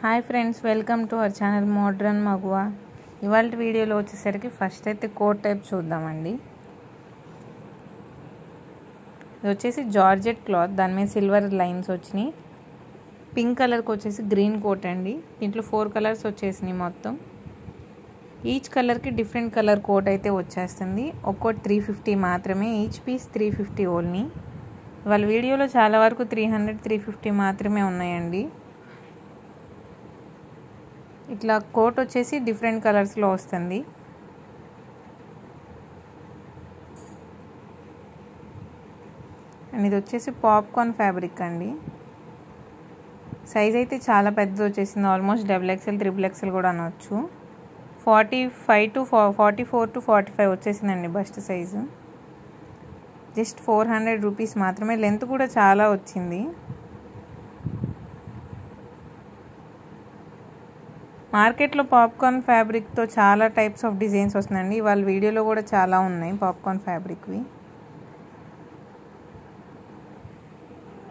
Hi friends, welcome to our channel modern మగువా. ఇవాళ వీడియోలో వచ్చేసరికి ఫస్ట్ అయితే కోట్ టైప్ చూద్దామండి. ఇది వచ్చేసి జార్జెట్ క్లాత్, దాని మీద సిల్వర్ లైన్స్ వచ్చినాయి. పింక్ కలర్కి వచ్చేసి గ్రీన్ కోట్ అండి. దీంట్లో 4 కలర్స్ వచ్చేసినాయి మొత్తం. ఈచ్ కలర్కి డిఫరెంట్ కలర్ కోట్ అయితే వచ్చేస్తుంది. ఒక్కోటి 350 మాత్రమే, ఈచ్ పీస్ 350 ఓన్లీ. వాళ్ళ వీడియోలో చాలా వరకు 300-350 మాత్రమే ఉన్నాయండి. ఇట్లా కోట్ వచ్చేసి డిఫరెంట్ కలర్స్లో వస్తుంది. అండ్ ఇది వచ్చేసి పాప్కార్న్ ఫ్యాబ్రిక్ అండి. సైజ్ అయితే చాలా పెద్దది వచ్చేసింది, ఆల్మోస్ట్ XXL, XXL కూడా అనవచ్చు. 44 to 45 వచ్చేసిందండి బస్ట్ సైజు. జస్ట్ 400 రూపీస్ మాత్రమే. లెంత్ కూడా చాలా వచ్చింది. మార్కెట్లో పాప్కార్న్ ఫ్యాబ్రిక్తో చాలా టైప్స్ ఆఫ్ డిజైన్స్ వస్తున్నాయండి. వాళ్ళ వీడియోలో కూడా చాలా ఉన్నాయి పాప్కార్న్ ఫ్యాబ్రిక్వి.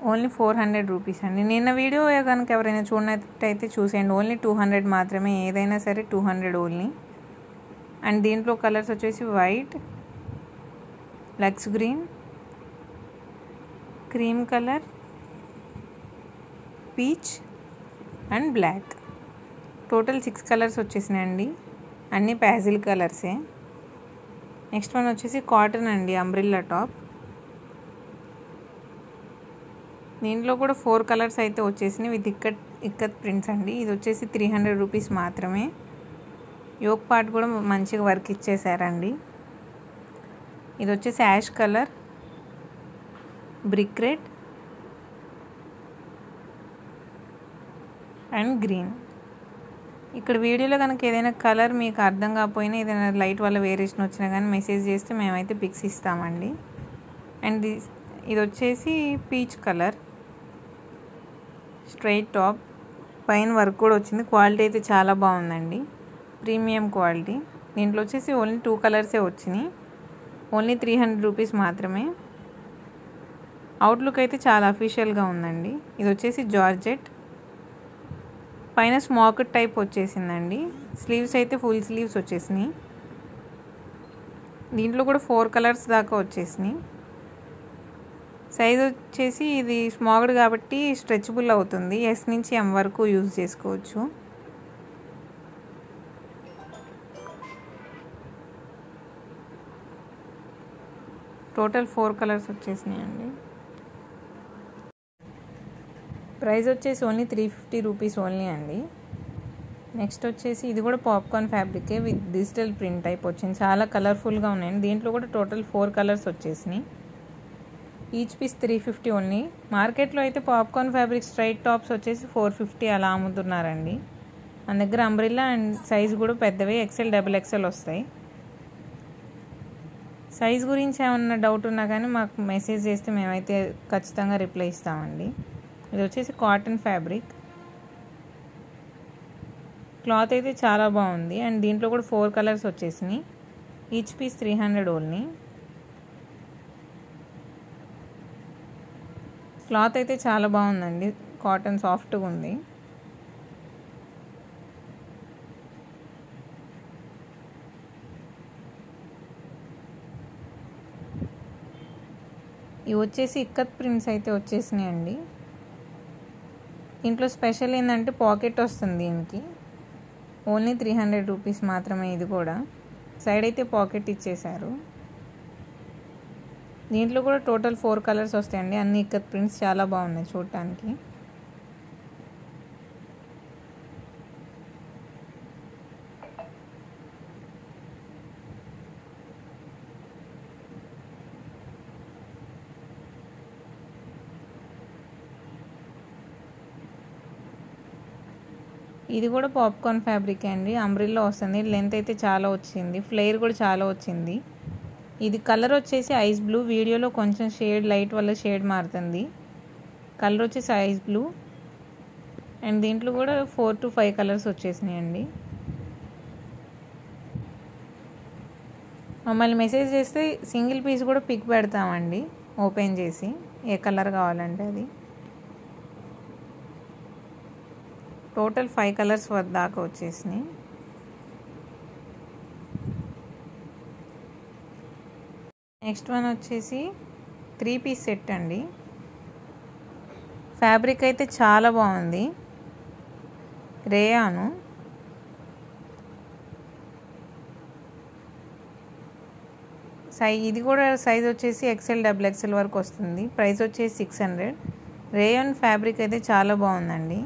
ఓన్లీ 400 రూపీస్ అండి. నిన్న వీడియో కనుక ఎవరైనా చూడనట్టయితే చూసేయండి. ఓన్లీ 200 మాత్రమే, ఏదైనా సరే 200 ఓన్లీ. అండ్ దీంట్లో కలర్స్ వచ్చేసి white, lux green, cream colour, peach and black. Total 6 colours వచ్చేసినాయండి. అన్నీ ప్యాజిల్ కలర్సే. నెక్స్ట్ వన్ వచ్చేసి కాటన్ అండి, అంబ్రిల్లా టాప్. దీంట్లో కూడా 4 కలర్స్ అయితే వచ్చేసినాయి విత్ ఇక్కత్ ప్రింట్స్ అండి. ఇది వచ్చేసి 300 రూపీస్ మాత్రమే. యోక్ పార్ట్ కూడా మంచిగా వర్క్ ఇచ్చేసారండి. ఇది వచ్చేసి ash colour, brick red and green. ఇక్కడ వీడియోలో కనుక ఏదైనా కలర్ మీకు అర్థం కాకపోయినా, ఏదైనా లైట్ వల్ల వేరియేషన్ వచ్చినా కానీ మెసేజ్ చేస్తే మేమైతే పిక్స్ ఇస్తామండి. అండ్ ఇది వచ్చేసి పీచ్ కలర్, స్ట్రైట్ టాప్, పైన వర్క్ కూడా వచ్చింది. క్వాలిటీ అయితే చాలా బాగుందండి, ప్రీమియం క్వాలిటీ. దీంట్లో వచ్చేసి ఓన్లీ 2 కలర్సే వచ్చినాయి. ఓన్లీ 300 రూపీస్ మాత్రమే. అవుట్లుక్ అయితే చాలా అఫీషియల్గా ఉందండి. ఇది వచ్చేసి జార్జెట్, పైన స్మోక్ టైప్ వచ్చేసిందండి. స్లీవ్స్ అయితే ఫుల్ స్లీవ్స్ వచ్చేసినాయి. దీంట్లో కూడా 4 కలర్స్ దాకా వచ్చేసినాయి. సైజ్ వచ్చేసి ఇది స్మోక్డ్ కాబట్టి స్ట్రెచబుల్ అవుతుంది. S నుంచి M వరకు యూజ్ చేసుకోవచ్చు. టోటల్ 4 కలర్స్ వచ్చేసినాయి అండి. ప్రైస్ వచ్చేసి ఓన్లీ 350 రూపీస్ ఓన్లీ అండి. నెక్స్ట్ వచ్చేసి ఇది కూడా పాప్కార్న్ ఫ్యాబ్రికే విత్ డిజిటల్ ప్రింట్ టైప్ వచ్చింది. చాలా కలర్ఫుల్గా ఉన్నాయండి. దీంట్లో కూడా టోటల్ 4 కలర్స్ వచ్చేసినాయి. Each piece 350 only. మార్కెట్లో అయితే పాప్కార్న్ ఫ్యాబ్రిక్ స్ట్రైట్ టాప్స్ వచ్చేసి 450 అలా అమ్ముతున్నారండి. మన దగ్గర అంబ్రిల్లా అండ్ సైజ్ కూడా పెద్దవే, XL, XXL వస్తాయి. సైజ్ గురించి ఏమన్నా డౌట్ ఉన్నా కానీ మాకు మెసేజ్ చేస్తే మేమైతే ఖచ్చితంగా రిప్లై ఇస్తామండి. ఇది వచ్చేసి కాటన్ ఫ్యాబ్రిక్. క్లాత్ అయితే చాలా బాగుంది. అండ్ దీంట్లో కూడా 4 కలర్స్ వచ్చేసినాయి. Each piece 300 only. క్లాత్ అయితే చాలా బాగుందండి, కాటన్ సాఫ్ట్గా ఉంది. ఇవి వచ్చేసి ఇక్కత్ ప్రింట్స్ అయితే వచ్చేసినాయి అండి. ఇంట్లో స్పెషల్ ఏంటంటే పాకెట్ వస్తుంది దీనికి. ఓన్లీ 300 రూపీస్ మాత్రమే. ఇది కూడా సైడ్ అయితే పాకెట్ ఇచ్చేశారు. దీంట్లో కూడా టోటల్ 4 కలర్స్ వస్తాయండి. అన్ని ఇక్కత్ ప్రింట్స్ చాలా బాగున్నాయి చూడటానికి. ఇది కూడా పాప్కార్న్ ఫ్యాబ్రిక్ అండి, అంబ్రిల్లా వస్తుంది. లెంత్ అయితే చాలా వచ్చింది, ఫ్లేర్ కూడా చాలా వచ్చింది. ఇది కలర్ వచ్చేసి ఐస్ బ్లూ. వీడియోలో కొంచెం షేడ్ లైట్ వల్ల షేడ్ మారుతుంది. కలర్ వచ్చేసి ఐస్ బ్లూ. అండ్ దీంట్లో కూడా 4 to 5 కలర్స్ వచ్చేసినాయండి. మమ్మల్ని మెసేజ్ చేస్తే సింగిల్ పీస్ కూడా పిక్ పెడతామండి, ఓపెన్ చేసి ఏ కలర్ కావాలంటే అది. టోటల్ 5 కలర్స్ దాకా వచ్చేసినాయి. నెక్స్ట్ వన్ వచ్చేసి 3 పీస్ సెట్ అండి. ఫ్యాబ్రిక్ అయితే చాలా బాగుంది, రేయాను. ఇది కూడా సైజ్ వచ్చేసి XL XXL వరకు వస్తుంది. ప్రైస్ వచ్చేసి 600. రేయాన్ ఫ్యాబ్రిక్ అయితే చాలా బాగుందండి.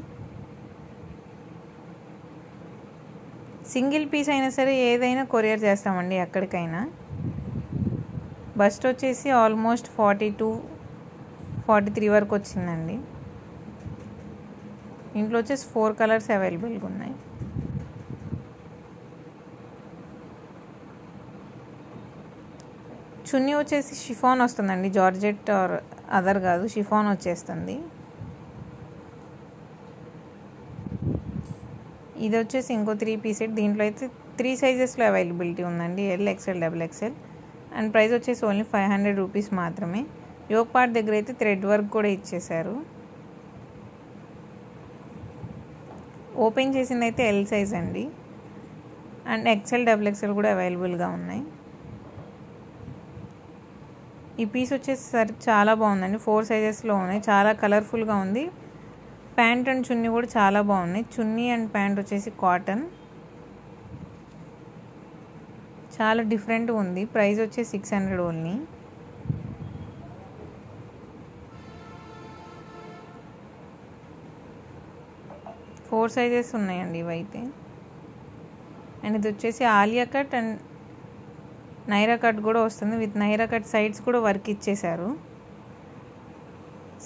సింగిల్ పీస్ అయినా సరే ఏదైనా కొరియర్ చేస్తామండి ఎక్కడికైనా. బస్ట్ వచ్చేసి ఆల్మోస్ట్ 42-43 వరకు వచ్చిందండి. ఇంట్లో వచ్చేసి 4 కలర్స్ అవైలబుల్గా ఉన్నాయి. చున్నీ వచ్చేసి షిఫాన్ వస్తుందండి, జార్జెట్ ఆర్ అదర్ కాదు, షిఫాన్ వచ్చేస్తుంది. ఇది వచ్చేసి ఇంకో 3 పీస్ సెట్. దీంట్లో అయితే 3 సైజెస్లో అవైలబిలిటీ ఉందండి, L XL XXL. And price వచ్చేసి ఓన్లీ 500 రూపీస్ మాత్రమే. యోక్ పార్ట్ దగ్గర అయితే థ్రెడ్ వర్క్ కూడా ఇచ్చేశారు. ఓపెన్ చేసింది అయితే L సైజ్ అండి. అండ్ XL XXL కూడా అవైలబుల్గా ఉన్నాయి. ఈ పీస్ వచ్చేసి చాలా బాగుందండి, 4 సైజెస్లో ఉన్నాయి, చాలా కలర్ఫుల్గా ఉంది. ప్యాంట్ అండ్ చున్నీ కూడా చాలా బాగున్నాయి. చున్నీ అండ్ ప్యాంట్ వచ్చేసి కాటన్, చాలా డిఫరెంట్గా ఉంది. ప్రైస్ వచ్చేసి 600 ఓన్లీ. ఫోర్ సైజెస్ ఉన్నాయండి ఇవైతే. అండ్ ఇది వచ్చేసి Alia cut and Naira cut కూడా వస్తుంది. విత్ నైరా కట్ సైడ్స్ కూడా వర్క్ ఇచ్చేశారు.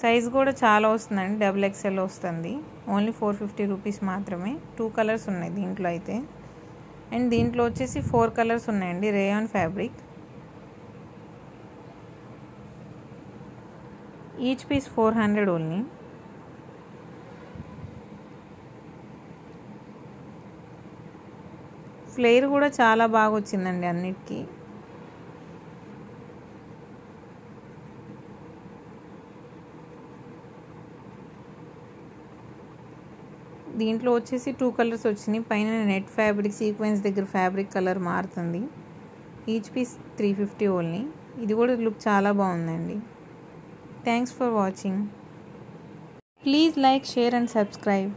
సైజ్ కూడా చాలా వస్తుందండి, XXL వస్తుంది. ఓన్లీ 450 రూపీస్ మాత్రమే. 2 కలర్స్ ఉన్నాయి దీంట్లో అయితే. అండ్ దీంట్లో వచ్చేసి 4 కలర్స్ ఉన్నాయండి, rayon fabric. Each piece 400 only. Flare కూడా చాలా బాగా వచ్చిందండి అన్నిటికీ. దీంట్లో వచ్చేసి 2 కలర్స్ వచ్చినాయి. పైన నెట్ ఫ్యాబ్రిక్, సీక్వెన్స్ దగ్గర ఫ్యాబ్రిక్ కలర్ మారుతుంది. Each piece 350 only. ఇది కూడా లుక్ చాలా బాగుందండి. Thanks for watching. Please like, share and subscribe.